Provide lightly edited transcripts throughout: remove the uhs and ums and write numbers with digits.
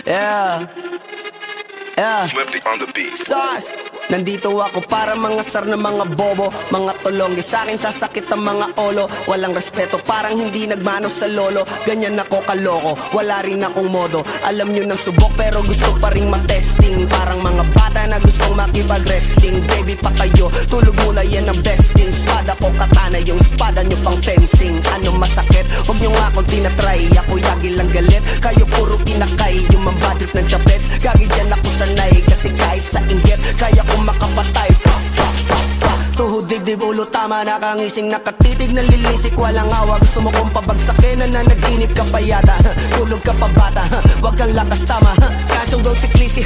Yeah. Yeah. Swifty on the beat. Sauce. Nandito ako para mga sar na mga bobo, mga tulonggi sa akin sasakit ang mga olo. Walang respeto, parang hindi nagmano sa lolo. Ganyan ako kaloko, wala rin akong modo. Alam nyo ng subok pero gusto pa rin matesting. Parang mga bata na gustong makipag-resting. Baby pa kayo, tulog muna yan ang besting. Spada ko katana, yung spada nyo pang fencing. Ano masakit? Huwag nyo nga akong tinatry. Ako yagi lang galit, kayo puro kinakay. Yung mambadrip ng chapets, gagi dyan ako sanay. Kasi kahit sa inggit, kaya ko makapatay. Tuhod, dibdib, ulo, tama, nakangising, nakatitig, nalilisik, walang awa. Gusto mo kong pabagsakin, nananaginip ka pa yata. Tulog ka pa bata, wag kang lakas, tama. Kasong daw si Clissy,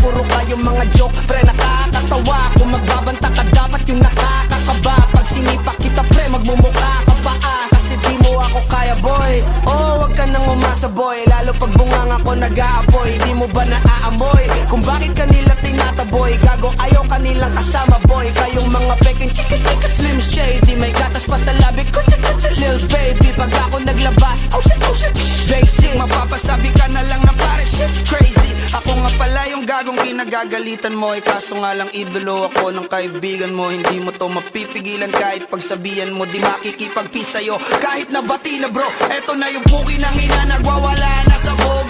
puro kayong mga joke, pre, nakakatawa. Kung magbabanta ka, dapat yung nakakakaba. Pag sinipak kita, pre, magmumukha ka pa, kasi di mo ako kaya, boy. Oh, wag ka nang umasa, boy. Lalo pag bungang ako nag-aapoy, di mo ba naaamoy kung bakit kanila tinataboy? Gago, ayaw kanilang kasama, boy. Kayong mga peking chika-chika slim shady, may gatas pa sa labi ko, cha-cha-cha, lil baby. Pag ako naglabas, oh shit, basic. Mapapasabi ka na lang na pare, shit's crazy. Ako nga pala yung gagong kinagagalitan mo, kaso nga lang idolo ako ng kaibigan mo. Hindi mo to mapipigilan kahit pagsabihan mo, di makikipag-peace sa'yo kahit nabati na, bro. Eto na yung puki ng ina, nagwawala na sabog.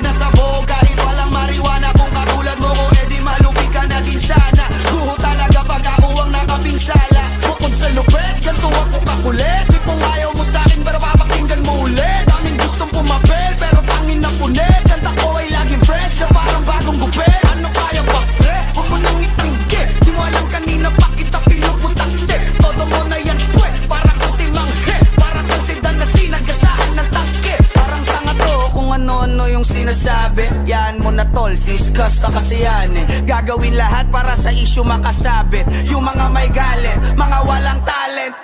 Kahit walang mariwana, kung katulad mo ko, edi malupi ka na din sana. Guho talaga pag ako ang nakapinsala. Bukod sa lupet, ganito ako kakulit. Di kung ayaw mo sa'kin, pero papakinggan mo ulit. Daming gustong pumapel, pero tangin na punit. Kanta ko ay laging fresh, na parang bagong gupit. Ano kaya ba, pre? Huwag mo nang itingge. Di mo alam kanina pa kita pinuputakte. Todo mo na yan, pwe, para kang timanghe. Para kang sedan na sinagasaan ng tangke. Parang tanga to kung ano-ano yung sinasabi. Yan mo na tol, siskas na kasi yan eh. Gagawin lahat para sa issue makasabit. Yung mga may galit, mga walang talent.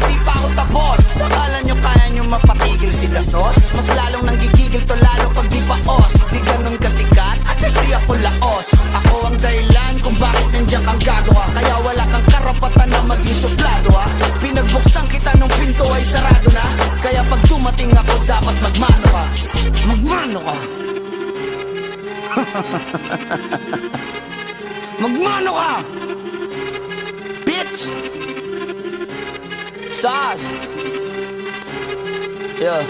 Di pa ako tapos. Akala nyo kaya nyo mapatigil si Dasos? Mas lalong nanggigigil to lalo pag di pa os. Di ganun kasikat, at kasi ako laos. Ako ang dahilan kung bakit nandiyan kang gagawa. Kaya wala kang karapatan na maging suplado, ha. Pinagbuksan kita nung pinto ay sarado na. Kaya pag dumating ako dapat magmano ka. Magmano ka. Magmano ka, bitch. Sauce. Yeah.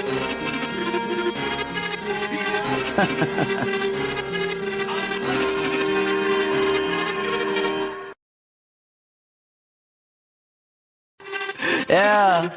Yeah.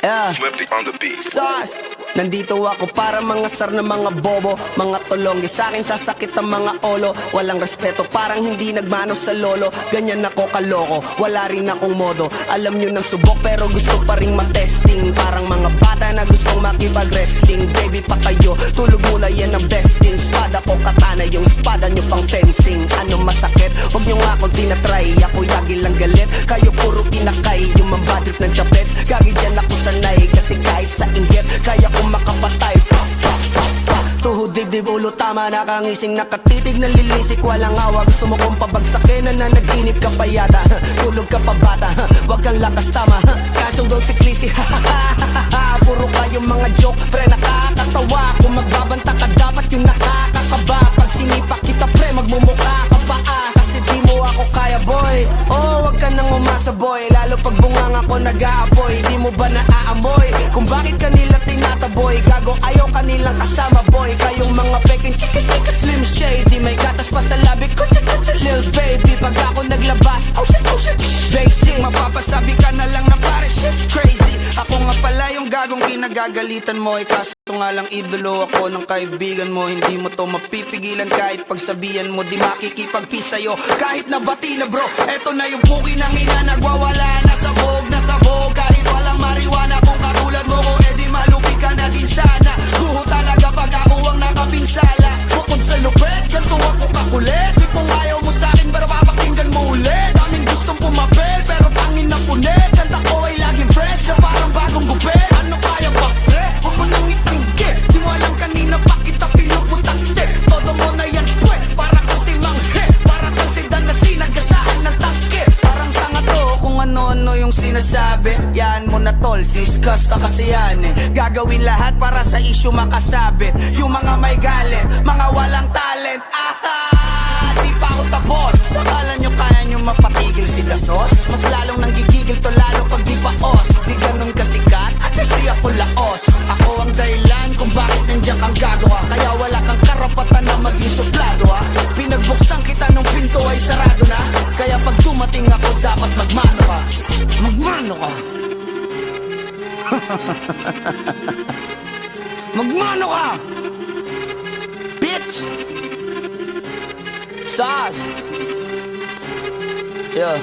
Yeah. Swifty on the beat. Sauce. Nandito ako para mga sar na mga bobo, mga tulonggi sa akin sasakit ang mga olo. Walang respeto, parang hindi nagmano sa lolo. Ganyan ako kaloko, wala rin akong modo. Alam nyo ng subok pero gusto pa rin matesting. Parang mga bata na gustong makipag-resting. Baby pa kayo, tulog muna yan ang besting. Spada ko katana, yung spada nyo pang fencing. Ano masakit? Huwag nyo nga akong tinatry. Ako yagi lang galit, kayo puro kinakay. Yung mambadrip ng chapets, gagi dyan ako sanay. Kasi kahit sa inggit, kaya ko makapatay. Tuhod, dibdib, ulo, tama, nakangising, nakatitig, nalilisik, walang awa. Gusto mo kong pabagsakin, nananaginip ka pa yata. Tulog ka pa bata, wag kang lakas, tama. Kasong daw si Clissy, puro kayong mga joke, pre, nakakatawa. Kung magbabanta ka, dapat yung nakakakaba. Pag sinipak kita, pre, magmumukha ka pa, kasi di mo ako kaya, boy. Oh, wag ka nang umasa, boy. Lalo pag bungang ako nag-aapoy, di mo ba naaamoy kung bakit kanila tinataboy? Gago, ayaw kanilang kasama, boy. Kayong mga peking chika-chika slim shady, may gatas pa sa labi ko, cha-cha-cha, lil baby. Pag ako naglabas, oh shit, basic. Mapapasabi ka na lang na pare, shit's crazy. Ako nga pala yung gagong kinagagalitan mo, kaso nga lang idolo ako ng kaibigan mo. Hindi mo to mapipigilan kahit pagsabihan mo, di makikipag-peace sa'yo kahit nabati na, bro. Eto na yung puki ng ina, nagwawala na sabog. Kahit walang mariwana, kung katulad mo ko, edi malupi ka na din sana. Guho talaga pag ako ang nakapinsala. Bukod sa lupet, ganito ako kakulit. Di kung ayaw mo sa'kin, pero papakinggan mo ulit. Daming gustong pumapel, pero tangin na punit. Kanta ko ay laging fresh, na parang bagong gupit. Ano kaya ba, pre? Huwag mo nang itingge. Di mo alam kanina pa kita pinuputakte. Todo mo na yan, pwe, para kang timanghe. Para kang sedan na sinagasaan ng tangke. Parang tanga to kung ano-ano yung sinasabi. Yan mo na tol, siskas na kasi yan eh. Gagawin lahat para sa issue issue makasabit. Yung mga may galit, mga walang talent. Di pa ako tapos. Akala nyo kaya nyo mapatigil si Dasos? Mas lalong nanggigigil to lalo pag di paos. Di ganun kasikat at kasi ako laos. Ako ang dahilan kung bakit nandiyan kang gagawa. Kaya wala kang karapatan na maging suplado ha. Pinagbuksan kita nung pinto ay sarado na. Kaya pag dumating ako dapat magmano ka. Magmano ka. Magmano ka. Bitch. Sas. Yeah.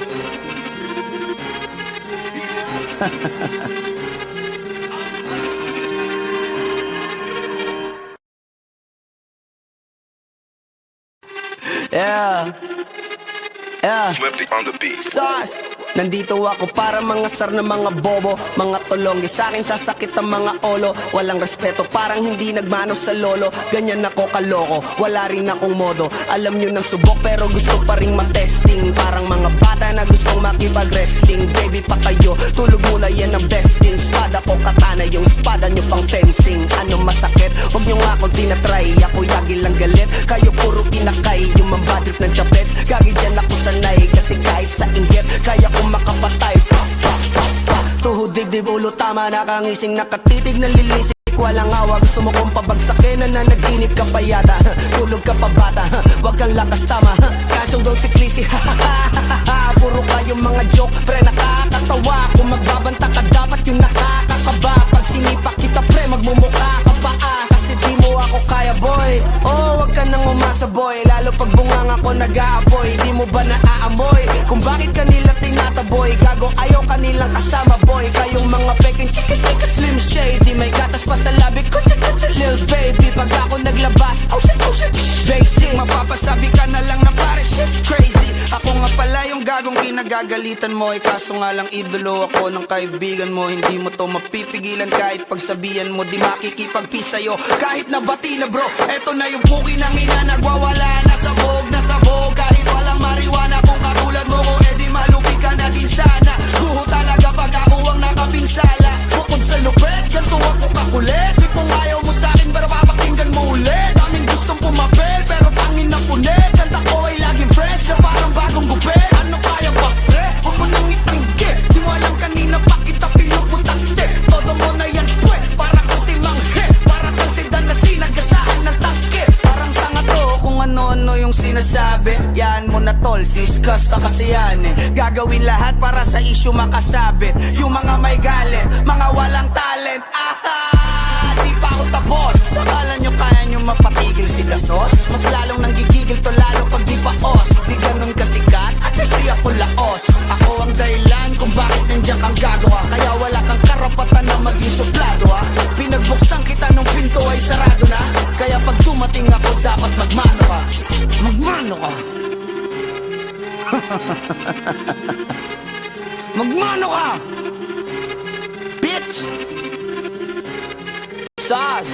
Yeah. Yeah. Swifty on the beat. Sas. Nandito ako para mga sar na mga bobo, mga tulonggi sa akin sasakit ang mga olo. Walang respeto parang hindi nagmano sa lolo. Ganyan ako kaloko, wala rin akong modo. Alam nyo ng subok pero gusto pa rin matesting. Parang mga bata na gustong makipag-wrestling. Baby pa kayo, tulog muna yan ang besting. Spada ko katana, yung spada nyo pang fencing. Ano masakit? Huwag nyo nga ako tinatry. Ako yagi lang galit, kayo puro inakay. Yung mambadrip ng chapets, gagi dyan ako sanay. Kasi kahit sa inggit, kaya ko makapatay. Tuhod, dibdib, ulo, tama. Nakangising, nakatitig, nalilisik. Walang awa, gusto mo kong pabagsakin. Nananaginip ka pa yata. Tulog ka pa bata, wag kang lakas tama. Kasong daw si Clissy, puro kayong mga joke, pre nakakatawa. Kung magbabanta ka dapat yung nakakakaba. Pag sinipak kita pre, magmumukha ka pa kasi di mo ako kaya boy. Oh, wag ka nang umasa boy. Lalo pag bunganga ko nag-aapoy. Di mo ba naaamoy kung bakit kanila tinataboy? Gago ayaw kanilang kasama boy. Kayong mga peking chika slim shady. May gatas pa sa labi ko, lil baby. Pag ako naglabas, oh shit basic, mapapasabi ka na lang na pare shit's crazy. Ako nga pala yung gagong kinagagalitan mo. Kaso nga lang idolo ako ng kaibigan mo. Hindi mo to mapipigilan kahit pagsabihan mo. Di makikipagpis sa'yo kahit nabati na bro. Eto na yung puki ng ina, nagwawala na sabog. Kahit walang mariwana, kung katulad mo ko edi malupi ka na din sana. Guho talaga pag ako ang nakapinsala. Bukod sa lupet, ganito ako kakulit. Di kung ayaw mo sa'kin, pero papakinggan mo ulit. Daming gustong pumapel, pero tangin na punit. Kanta ko ay laging fresh, na parang bagong gupit. Ano kaya ba, pre? Huwag mo nang itanggi. Di mo alam kanina pa kita pinuputakte. Todo mo na yan, pwe, para kang timanghe. Para kang sedan na sinagasaan ng tangke. Parang tanga to kung ano-ano yung sinasabi. Yan mo na tol, siskas ka kasi yan Gagawin lahat para sa issue makasabit. Yung mga may galit, mga walang talent. Di pa ako tapos. Akala nyo kaya nyo mapatigil si Dasos? Mas lalong nanggigigil to lalo pag di paos. Di ganun kasikat at kasi ako laos. Ako ang dahilan kung bakit nandiyan kang gagawa. Kaya wala kang karapatan na maging suplado ha. Pinagbuksan kita nung pinto ay sarado na. Kaya pag dumating ako dapat magmano ka. Magmano ka. Magmano ka. Bitch. Sas.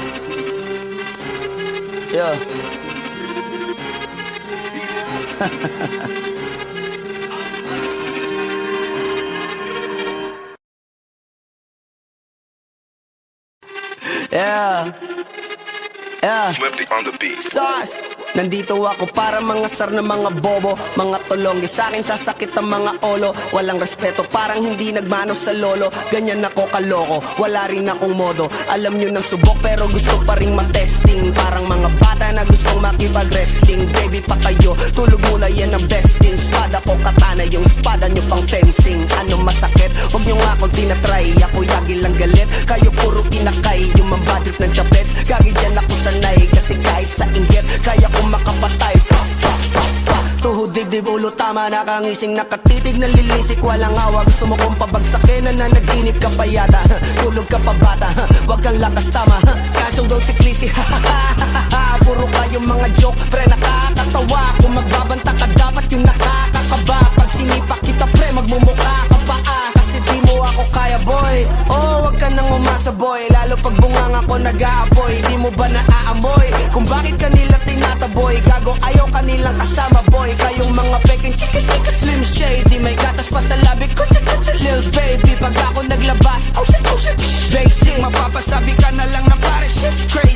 Yeah. Yeah. Yeah. Swifty on the beat. Sas. Nandito ako para mga sar na mga bobo, mga tulonggi sa akin sasakit ang mga olo. Walang respeto parang hindi nagmano sa lolo. Ganyan ako kaloko, wala rin akong modo. Alam nyo ng subok pero gusto pa rin matesting. Parang mga bata na gustong makipag-wrestling. Baby pa kayo, tulog muna yan ang besting. Spada ko katana, yung spada nyo pang fencing. Ano masakit? Huwag nyo nga akong tinatry. Ako yagi lang galit, kayo puro inakay. Yung mambadrip ng chapets, gagi dyan ako sanay. Kasi kahit sa inggit, kaya ko makapatay. Tuhod, dibdib, ulo, tama. Nakangising, nakatitig, nalilisik. Walang awa, gusto mo kong pabagsakin. Nananaginip ka pa yata. Tulog ka pa bata, wag kang lakas tama. Kasong daw si Clissy, puro kayong mga joke, pre nakakatawa. Kung magbabanta ka dapat yung nakakakaba. Pag sinipak kita pre, magmumukha ka pa kasi di mo ako kaya boy. Oh, wag ka nang umasa boy. Lalo pag bunganga ko nag-aapoy. Di mo ba naaamoy kung bakit kanila tinataboy? Gago ayaw kanilang kasama boy. Kayong mga peking chika slim shady. May gatas pa sa labi ko, lil baby. Pag ako naglabas, oh shit basic, mapapasabi ka na lang na pare shit's crazy.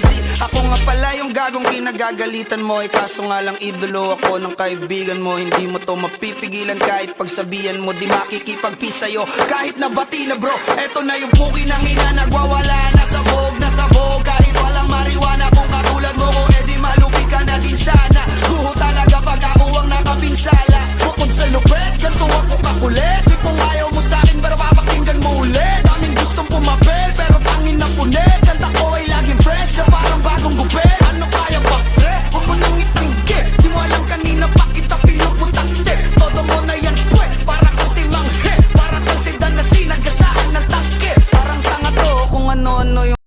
bang gagong kinagagalitan mo? Kaso nga lang idolo ako ng kaibigan mo. Hindi mo to mapipigilan kahit pagsabihan mo. Di makikipagpis sa'yo kahit nabati na bro. Eto na yung puki ng ina, nagwawala na sabog. Kahit walang mariwana, kung katulad mo ko, edi malupi ka na din sana. Guho talaga pag ako ang nakapinsala. Bukod sa lupet, ganito ako kakulit. Di kung ayaw mo sa'kin, pero papakinggan mo ulit. Daming gustong pumapel, pero tangin na punit. Kanta ko ay laging fresh, na parang bagong gupit. Ano kaya ba, pre? Huwag mo nang itanggi. Di mo alam kanina pa kita pinuputakte. Todo mo na yan, pwe, para kang timanghe. Para kang sedan na sinagasaan ng tangke. Parang tanga to kung ano-ano yung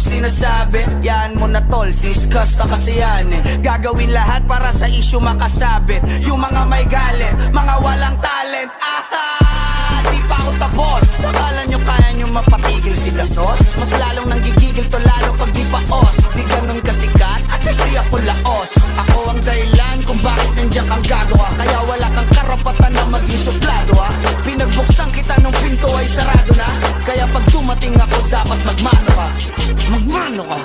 sinasabi, yan mo na tol, siskas ka kasi yan Gagawin lahat para sa issue makasabit. Yung mga may galit, mga walang talent. Di pa ako tapos. Akala nyo kaya nyo mapatigil si Dasos? Mas lalong nanggigigil to lalo pag di paos. Di ganun kasikat at kasi ako laos. Ako ang dahilan kung bakit nandiyan kang gagawa. Kaya wala kang karapatan na maging suplado Pinagbuksan kita nung pinto ay sarado na. Kaya pag dumating ako dapat magmano ka. Magmano ka.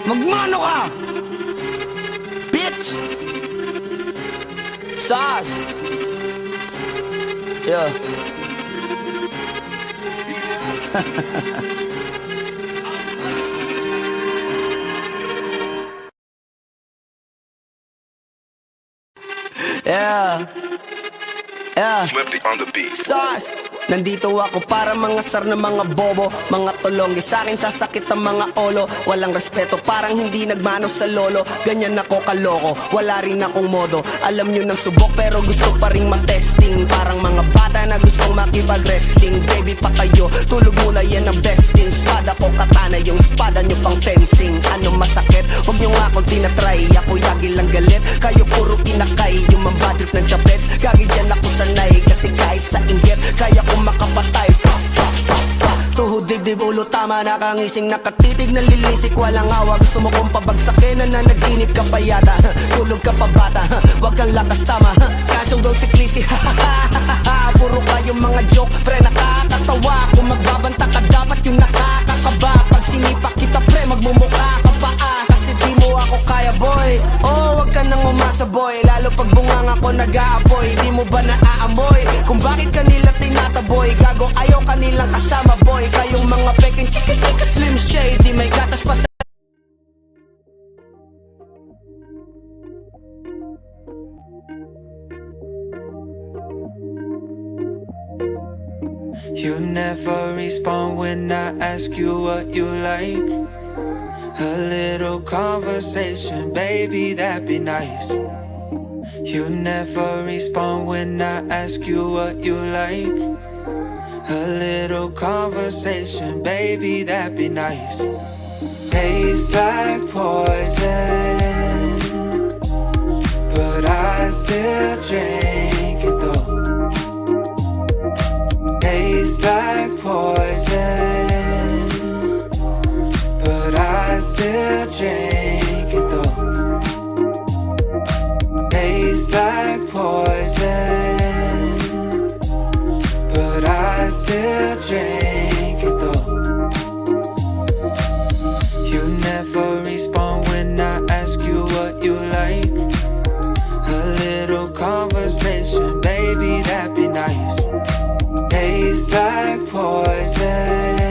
Magmano ka, bitch. Sas. Yeah. Yeah. Yeah. Swifty on the beat. Sas. Nandito ako para mangasar ng mga bobo, mga tulonggi. Sa akin sasakit ang mga olo. Walang respeto, parang hindi nagmano sa lolo. Ganyan ako kaloko, wala rin akong modo. Alam nyo ng subok pero gusto pa rin matesting. Parang mga bata na gustong makipag-wrestling. Baby pa kayo, tulog muna yan ang besting. Spada ko katana, yung spada nyo pang fencing. Ano masakit? Huwag nyo nga akong tinatry. Ako yagi silang galit. Kayo puro inakay, yung mambadrip ng chapets. Gagi dyan ako sanay, kasi kahit sa inggit kaya kong makapatay. Tuhod, dibdib, ulo, tama, nakangising, nakatitig, nalilisik, walang awa. Gusto mo kong pabagsakin, nananaginip ka pa yata. Tulog ka pa bata, wag kang lakas, tama. Kasong daw si Clissy, puro kayong mga joke, pre, nakakatawa. Kung magbabanta ka, dapat yung nakakakaba. Pag sinipak kita, pre, magmumukha ka pa, kasi di mo ako kaya, boy. Oh, wag ka nang umasa, boy. Lalo pag bunganga ko nag-aapoy, di mo ba naaamoy kung bakit kanila tinataboy? Gago, ayaw kanilang kasama, boy. Kayong mga peking chika-chika slim shady, may gatas pa sa... You never respond when I ask you what you like. A little conversation, baby, that'd be nice. You never respond when I ask you what you like. A little conversation, baby, that'd be nice. Tastes like poison, but I still drink it though. Tastes like poison, but I still drink it though. Tastes like poison, but I still drink it though. You never respond when I ask you what you like. A little conversation, baby, that'd be nice. Tastes like poison,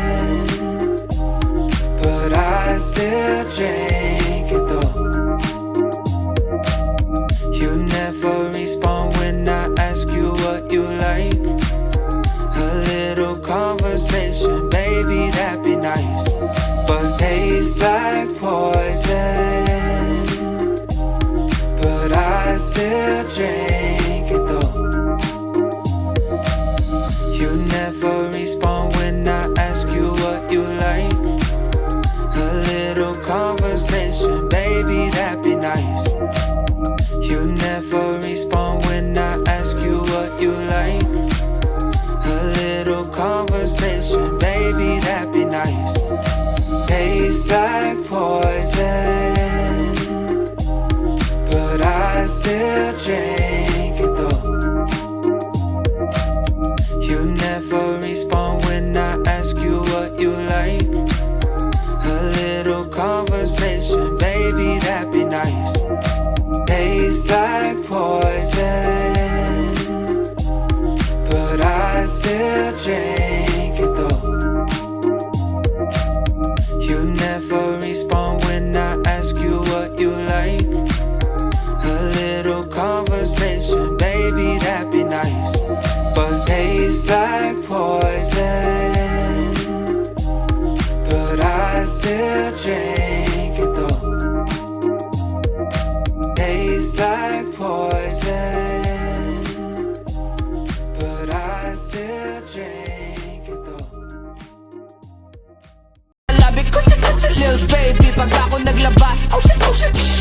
but I still drink it though. You never respond when I ask you what you like. A little conversation, baby, that'd be nice. But tastes like poison, but I still drink it though. You never respond when I ask you what you like. A little conversation, baby, that'd be nice. You never respond when I ask you what you like. A little conversation, baby, that'd be nice. Tastes like poison, but I still drink it though. You never respond when I ask you what you like. A little conversation, baby, that'd be nice. Tastes like poison, but I still drink it though. You never respond when I ask you what you like. A little conversation, baby, that'd be nice. But tastes like poison, but I still drink it though. Tastes like poison, but I still drink it though. Labi ko, lil baby, pag ako naglabas, oh shit,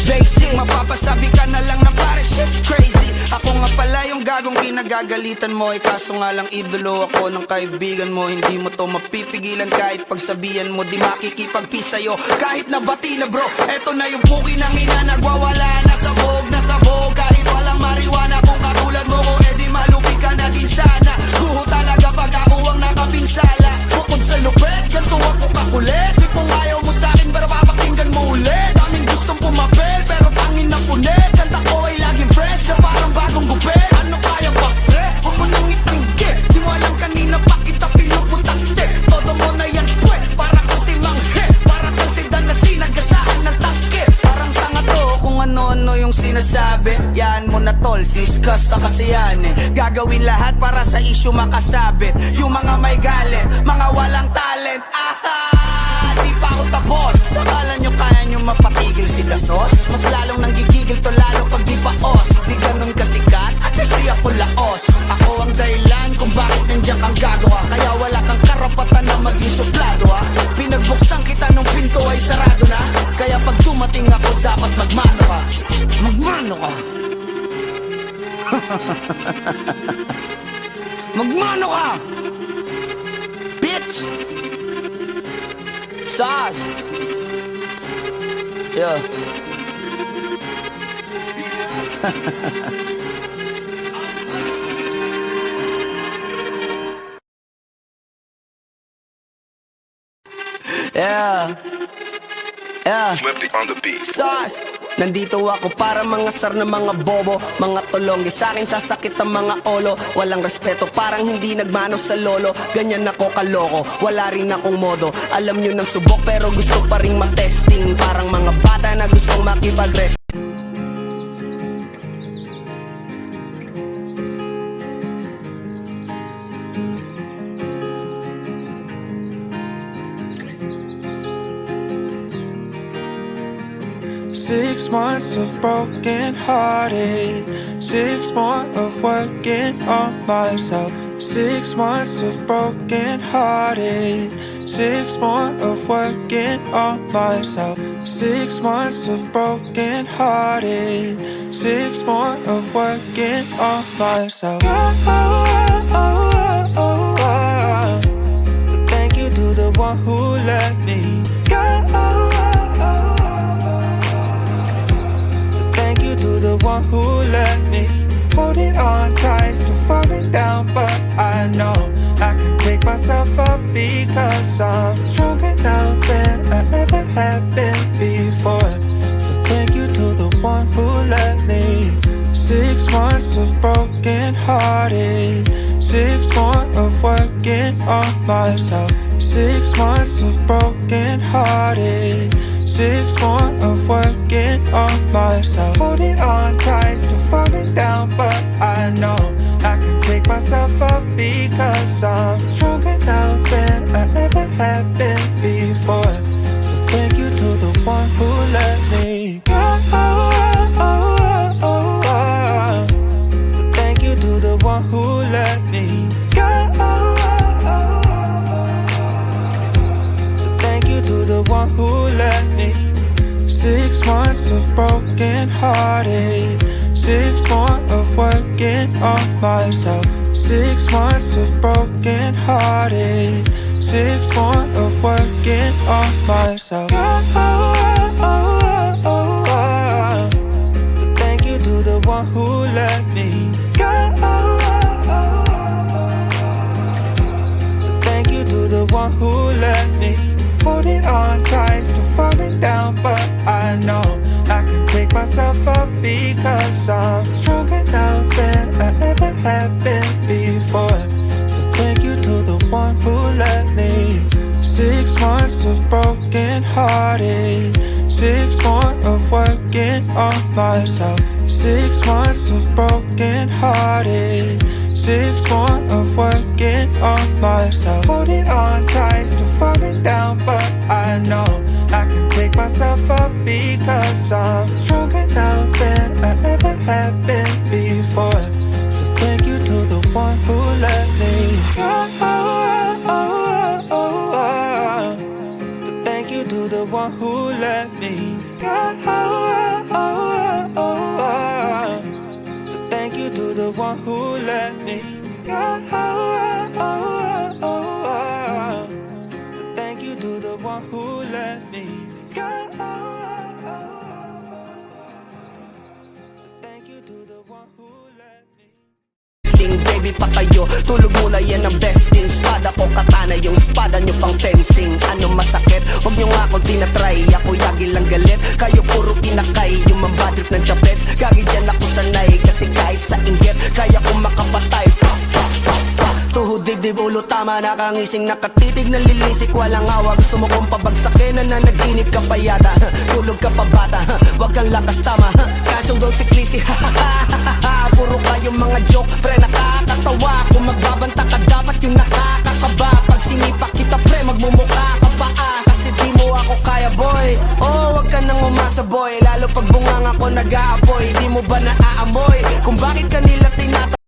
basic, mapapasabi ka na lang na pare, shit's crazy. Ako nga pala yung gagong kinagagalitan mo, kaso nga lang idolo ako ng kaibigan mo. Hindi mo to mapipigilan kahit pagsabihan mo, di makikipagpi sa'yo kahit nabati na bro. Eto na yung puki ng ina, nagwawala na sabog. Kahit walang mariwana, kung katulad mo ko, edi malupi ka na din sana. Guho talaga pag ako ang nakapinsala. Bukod sa lupet, ganito ako kakulit. Di kung ayaw mo sa'kin, pero papakinggan mo ulit. Daming gustong pumapel, pero tangin na punit. Kanta ko ay laging fresh, na parang bagong gupit. Ano kaya ba, pre? Huwag mo nang itanggi. Di mo alam kanina pa kita pinuputakte. Todo mo na yan, pwe, para kang timanghe. Para kang sedan na sinagasaan ng tangke. Parang tanga to kung ano-ano yung sinasabi. Yan mo na tol, siskas na kasi yan eh. Gagawin lahat para sa issue makasabit. Yung mga may galit, mga walang talent. Di pa ako tapos. Akala nyo kaya nyo mapatigil si Dasos? Mas lalong nanggigigil to lalo pag di pa os. Di ganun kasikat at kasi ako laos. Ako ang dahilan kung bakit nandiyan kang gagawa. Kaya wala kang karapatan na maging suplado ha. Pinagbuksan kita nung pinto ay sarado na. Kaya pag dumating ako dapat magmano ka. Magmano ka? Magmano ka? Bitch! Sas! Yeah. Yeah. Yeah. Swifty on the beat. Sauce! Nandito ako para mga sar na mga bobo, mga tulonggi sa akin sasakit ang mga olo. Walang respeto, parang hindi nagmano sa lolo. Ganyan ako kaloko, wala rin akong modo. Alam nyo ng subok pero gusto pa rin matesting. Parang mga bata na gustong makipag-rest. Six months of broken hearted, 6 more of working on myself. 6 months of broken hearted, 6 more of working on myself. 6 months of broken hearted, 6 more of working on myself. So thank you to the one who let me go. To the one who let me hold it on tight, still falling down, but I know I can pick myself up because I'm stronger now than I ever have been before. So thank you to the one who let me. 6 months of broken hearted, 6 more of working on myself. 6 months of broken hearted, 6 more of working on myself. Holding on tight, still falling down, but I know I can pick myself up because I'm stronger now than I ever have been before. So thank you to the one who let me go. So thank you to the one who let me go. So thank you to the one who let me. 6 months of broken hearted, 6 more of working on myself. 6 months of broken hearted, 6 more of working on myself. So thank you to the one who let me go. So thank you to the one who let me hold it on tight, still falling down, but I know I can pick myself up because I'm stronger now than I ever have been before. So thank you to the one who let me. 6 months of broken hearted, 6 more of working on myself. 6 months of broken hearted, 6 more of working on myself. Holding on tight, still falling down, but I know I can pick myself up because I'm stronger now than I ever have been before. So thank you to the one who let me go. So thank you to the one who let me go. So thank you to the one who let me go. So thank you to the one who let me go. So thank you to the one who let me. Baby patayo, tulog muna yan ang best in. Spada ko katana, yung spada nyo pang fencing. Ano masakit? Huwag nyo nga akong tinatry. Ako yagi lang galit, kayo puro kinakay. Yung mambadrip ng chapets, gagi dyan ako sanay. Kasi kahit sa inggit, kaya kong makapatay. Tuhod, dibdib, ulo, tama, nakangising, nakatitig, nalilisik, walang awa. Gusto mo kong pabagsakin, nananaginip ka pa yata. Tulog ka pa bata, wag kang lakas, tama. Kasong daw si Clissy, puro kayong mga joke, pre, nakakatawa. Kung magbabanta ka, dapat yung